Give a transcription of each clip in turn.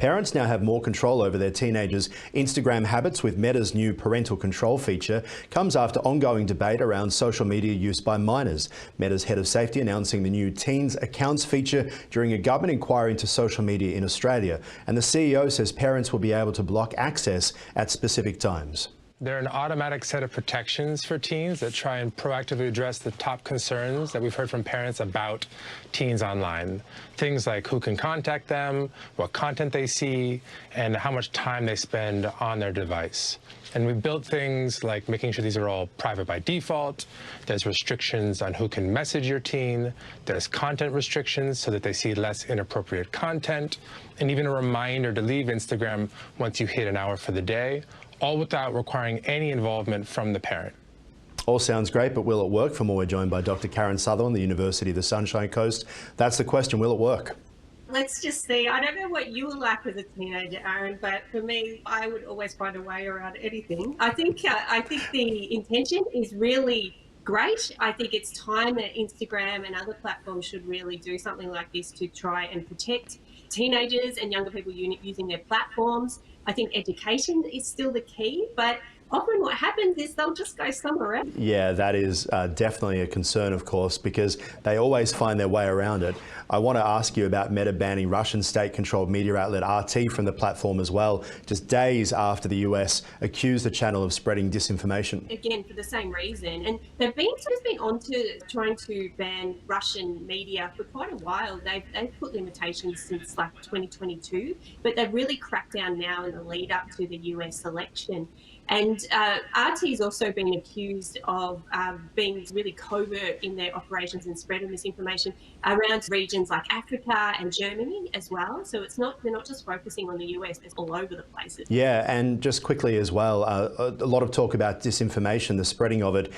Parents now have more control over their teenagers' Instagram habits with Meta's new parental control feature. Comes after ongoing debate around social media use by minors. Meta's head of safety announcing the new Teens Accounts feature during a government inquiry into social media in Australia. And the CEO says parents will be able to block access at specific times. They're an automatic set of protections for teens that try and proactively address the top concerns that we've heard from parents about teens online. Things like who can contact them, what content they see, and how much time they spend on their device. And we've built things like making sure these are all private by default. There's restrictions on who can message your teen. There's content restrictions so that they see less inappropriate content, and even a reminder to leave Instagram once you hit an hour for the day, all without requiring any involvement from the parent. All sounds great, but will it work? For more, we're joined by Dr. Karen Sutherland, the University of the Sunshine Coast. That's the question, will it work? Let's just see. I don't know what you were like as a teenager, Aaron, but for me, I would always find a way around anything. I think the intention is really great. I think it's time that Instagram and other platforms should really do something like this to try and protect teenagers and younger people using their platforms. I think education is still the key, but often what happens is they'll just go somewhere else. Yeah, that is definitely a concern, of course, because they always find their way around it. I want to ask you about Meta banning Russian state-controlled media outlet RT from the platform as well, just days after the US accused the channel of spreading disinformation. Again, for the same reason. And they've been on to trying to ban Russian media for quite a while. They've put limitations since like 2022, but they've really cracked down now in the lead up to the US election. And RT's also been accused of being really covert in their operations and spread of misinformation around regions like Africa and Germany as well. So they're not just focusing on the US, it's all over the place. Yeah, and just quickly as well, a lot of talk about disinformation, the spreading of it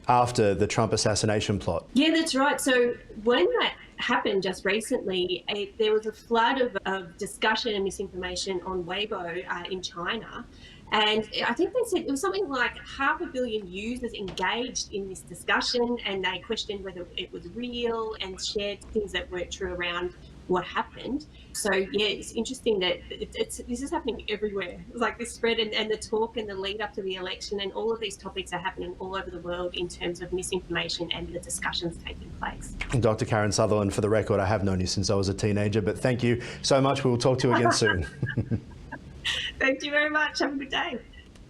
after the Trump assassination plot. Yeah, that's right. So when that happened just recently, there was a flood of discussion and misinformation on Weibo in China. And I think they said it was something like 500 million users engaged in this discussion, and they questioned whether it was real and shared things that weren't true around what happened. So yeah, it's interesting that this is happening everywhere. It's like this spread and the talk and the lead up to the election, and all of these topics are happening all over the world in terms of misinformation and the discussions taking place. Dr. Karen Sutherland, for the record, I have known you since I was a teenager, but thank you so much. We will talk to you again soon. Thank you very much. Have a good day.